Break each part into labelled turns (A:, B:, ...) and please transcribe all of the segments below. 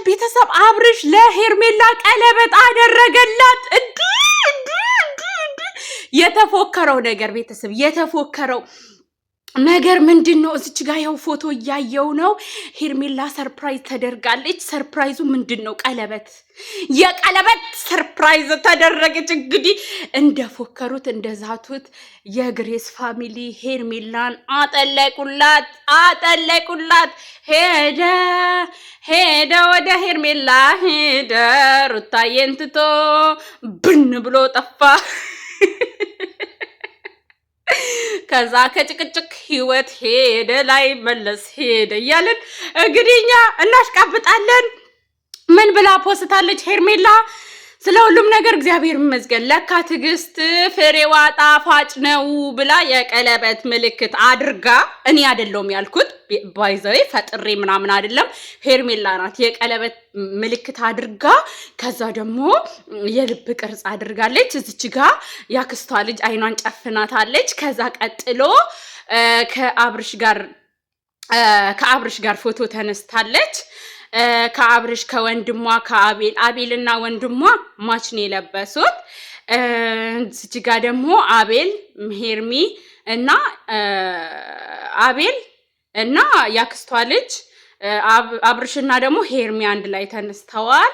A: ቤተሰብ አብርሽ ለሄርሜላ ቀለበት አደረገላት። የተፎከረው ነገር ቤተሰብ የተፎከረው ነገር ምንድነው? እዚች ጋር ያው ፎቶ እያየው ነው። ሄርሜላ ሰርፕራይዝ ተደርጋለች። ሰርፕራይዙ ምንድነው? ቀለበት፣ የቀለበት ሰርፕራይዝ ተደረገች። እንግዲህ እንደፎከሩት እንደዛቱት የግሬስ ፋሚሊ ሄርሜላን አጠለቁላት። ሄደ ወደ ሄርሜላ ሄደ፣ ሩታዬን ትቶ ብን ብሎ ጠፋ። ከዛ ከጭቅጭቅ ህይወት ሄደ ላይ መለስ ሄደ እያልን እንግዲህ እኛ እናሽቃብጣለን። ምን ብላ ፖስታለች ሄርሜላ? ስለ ሁሉም ነገር እግዚአብሔር ይመስገን፣ ለካ ትዕግስት ፍሬዋ ጣፋጭ ነው ብላ የቀለበት ምልክት አድርጋ፣ እኔ አይደለሁም ያልኩት ባይዘይ ፈጥሬ ምናምን አይደለም፣ ሄርሜላ ናት የቀለበት ምልክት አድርጋ፣ ከዛ ደግሞ የልብ ቅርጽ አድርጋለች። እዚች ጋ ያክስቷ ልጅ አይኗን ጨፍናታለች። ከዛ ቀጥሎ ከአብርሽ ጋር ፎቶ ተነስታለች። ከአብርሽ ከወንድሟ አቤልና ወንድሟ ማች ነው የለበሱት። እዚች ጋ ደግሞ ሄርሚ እና አቤል እና ያክስቷ ልጅ አብርሽና ደግሞ ሄርሚ አንድ ላይ ተነስተዋል።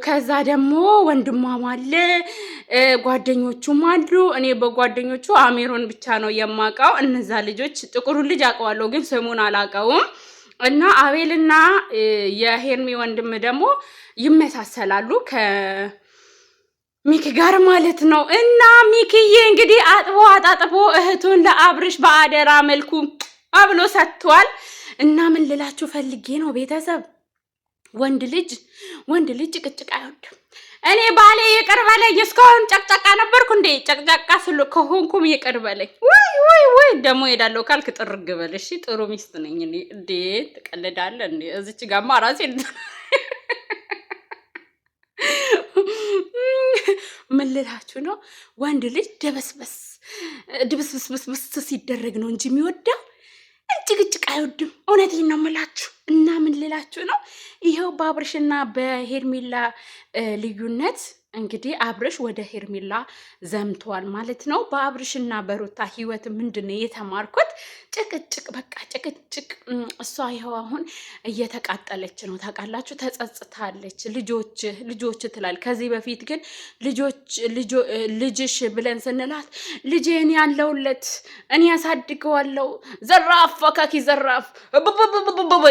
A: ከዛ ደግሞ ወንድሟም አለ፣ ጓደኞቹም አሉ። እኔ በጓደኞቹ አሜሮን ብቻ ነው የማውቀው። እነዛ ልጆች ጥቁሩ ልጅ አውቀዋለሁ ግን ስሙን አላውቀውም። እና አቤልና የሄርሚ ወንድም ደግሞ ይመሳሰላሉ ከሚኪ ጋር ማለት ነው። እና ሚኪዬ እንግዲህ አጣጥቦ እህቱን ለአብርሽ በአደራ መልኩ አብሎ ሰጥቷል። እና ምን ልላችሁ ፈልጌ ነው ቤተሰብ፣ ወንድ ልጅ ጭቅጭቅ አይወድም። እኔ ባሌ ይቅር በለኝ፣ እስካሁን ጨቅጨቃ ነበርኩ እንዴ? ጨቅጨቃ ከሆንኩም ይቅር በለኝ። ወይ ደግሞ ሄዳለሁ ካልክ ጥርግ በል እሺ። ጥሩ ሚስት ነኝ እኔ። እንዴ ትቀልዳለህ እንዴ? እዚች ጋማ ራሴ ምን ልላችሁ ነው? ወንድ ልጅ ድብስብስብስ ሲደረግ ነው እንጂ የሚወደው ጭቅጭቅ አይወድም። እውነቴን ነው የምላችሁ። እና ምን ልላችሁ ነው? ይኸው በአብርሽና በሄርሜላ ልዩነት እንግዲህ አብርሽ ወደ ሄርሜላ ዘምቷል ማለት ነው። በአብርሽና በሩታ ህይወት ምንድነው የተማርኩት? ጭቅጭቅ፣ በቃ ጭቅጭቅ። እሷ ይኸው አሁን እየተቃጠለች ነው ታውቃላችሁ። ተጸጽታለች። ልጆች ትላል። ከዚህ በፊት ግን ልጅሽ ብለን ስንላት ልጄን ያለውለት እኔ ያሳድገዋለሁ፣ ዘራፍ ፈካኪ ዘራፍ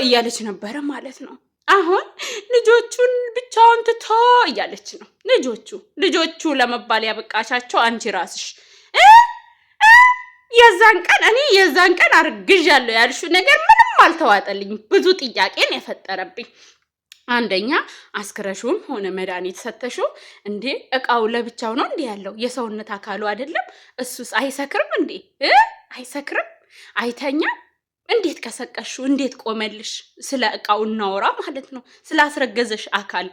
A: እያለች ነበረ ማለት ነው። አሁን ልጆቹን ብቻውን ትቶ እያለች ነው። ልጆቹ ለመባል ያበቃሻቸው አንቺ ራስሽ። የዛን ቀን አርግዣለሁ ያልሽው ነገር ምንም አልተዋጠልኝ። ብዙ ጥያቄን የፈጠረብኝ። አንደኛ አስክረሹም ሆነ መድኃኒት ሰተሽው እንዴ? እቃው ለብቻው ነው እንዴ ያለው? የሰውነት አካሉ አይደለም? እሱስ አይሰክርም እንዴ? አይሰክርም? አይተኛም? እንዴት ከሰቀሹ? እንዴት ቆመልሽ? ስለ እቃው እናወራ ማለት ነው፣ ስላስረገዘሽ አካል።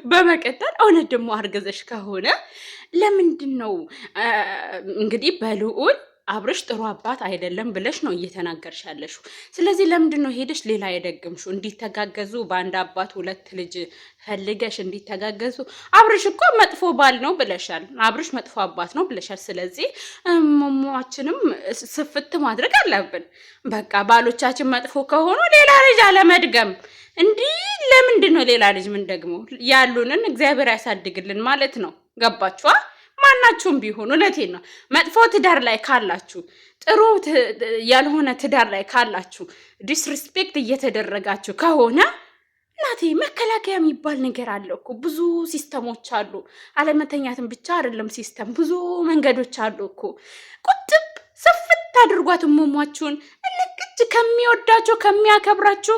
A: በመቀጠል እውነት ደግሞ አርገዘሽ ከሆነ ለምንድን ነው እንግዲህ በልዑል አብርሽ ጥሩ አባት አይደለም ብለሽ ነው እየተናገርሽ ያለሽው። ስለዚህ ለምንድን ነው ሄደሽ ሌላ የደገምሽው? እንዲተጋገዙ በአንድ አባት ሁለት ልጅ ፈልገሽ እንዲተጋገዙ። አብርሽ እኮ መጥፎ ባል ነው ብለሻል። አብርሽ መጥፎ አባት ነው ብለሻል። ስለዚህ ሟችንም ስፍት ማድረግ አለብን። በቃ ባሎቻችን መጥፎ ከሆኑ ሌላ ልጅ አለመድገም። እንዲህ ለምንድን ነው ሌላ ልጅ ምን ደግሞ? ያሉንን እግዚአብሔር ያሳድግልን ማለት ነው። ገባችኋ? ማናችሁም ቢሆኑ እውነቴን ነው። መጥፎ ትዳር ላይ ካላችሁ፣ ጥሩ ያልሆነ ትዳር ላይ ካላችሁ፣ ዲስሪስፔክት እየተደረጋችሁ ከሆነ እናቴ መከላከያ የሚባል ነገር አለ እኮ። ብዙ ሲስተሞች አሉ። አለመተኛትን ብቻ አይደለም ሲስተም፣ ብዙ መንገዶች አሉ እኮ። ቁጥብ ስፍት አድርጓት እሞሟችሁን። እንቅጭ ከሚወዳችሁ ከሚያከብራችሁ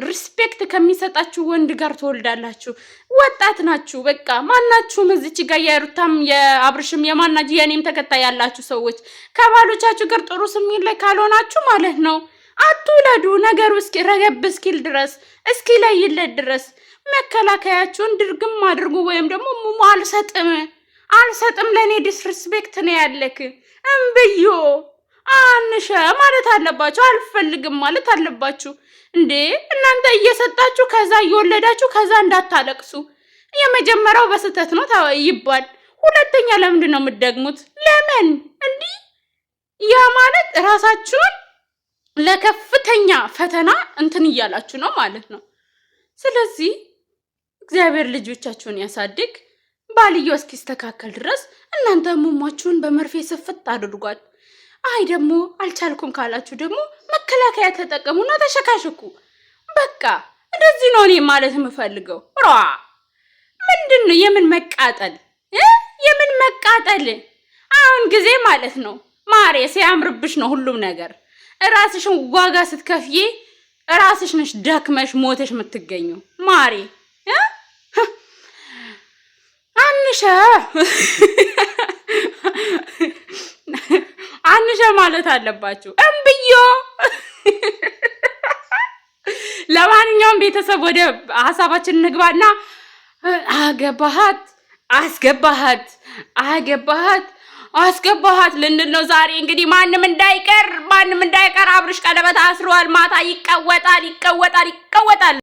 A: ሪስፔክት ከሚሰጣችሁ ወንድ ጋር ትወልዳላችሁ። ወጣት ናችሁ። በቃ ማናችሁም እዚች ጋር የሩታም የአብርሽም የማናጅ የኔም ተከታይ ያላችሁ ሰዎች ከባሎቻችሁ ጋር ጥሩ ስሜት ላይ ካልሆናችሁ ማለት ነው አትውለዱ። ነገሩ እስኪ ረገብ እስኪል ድረስ እስኪ ለይለት ድረስ መከላከያችሁን ድርግም አድርጉ። ወይም ደግሞ ሙሙ አልሰጥም ለኔ ዲስሪስፔክት ነው ያለክ እምብዮ አንሸ ማለት አለባችሁ። አልፈልግም ማለት አለባችሁ እንዴ! እናንተ እየሰጣችሁ ከዛ እየወለዳችሁ ከዛ እንዳታለቅሱ። የመጀመሪያው በስተት ነው ይባል። ሁለተኛ ለምንድን ነው የምትደግሙት? ለምን እንዲህ? ያ ማለት ራሳችሁን ለከፍተኛ ፈተና እንትን እያላችሁ ነው ማለት ነው። ስለዚህ እግዚአብሔር ልጆቻችሁን ያሳድግ። ባልየው እስኪስተካከል ድረስ እናንተ ሙሟችሁን በመርፌ ስፍት አድርጓል። አይ ደግሞ አልቻልኩም ካላችሁ ደግሞ መከላከያ ተጠቀሙና ተሸካሽኩ። በቃ እንደዚህ ነው እኔ ማለት የምፈልገው። ምንድን ነው የምን መቃጠል የምን መቃጠል? አሁን ጊዜ ማለት ነው ማሬ ሲያምርብሽ ነው ሁሉም ነገር። ራስሽን ዋጋ ስትከፍዬ ራስሽ ነሽ ደክመሽ ሞተሽ የምትገኘው ማሬ። አንሸ ማለት አለባችሁ እምብዮ። ለማንኛውም ቤተሰብ ወደ ሀሳባችን እንግባና አስገባሃት ልንል ነው ዛሬ። እንግዲህ ማንም እንዳይቀር አብርሽ ቀለበት አስሯል። ማታ ይቀወጣል።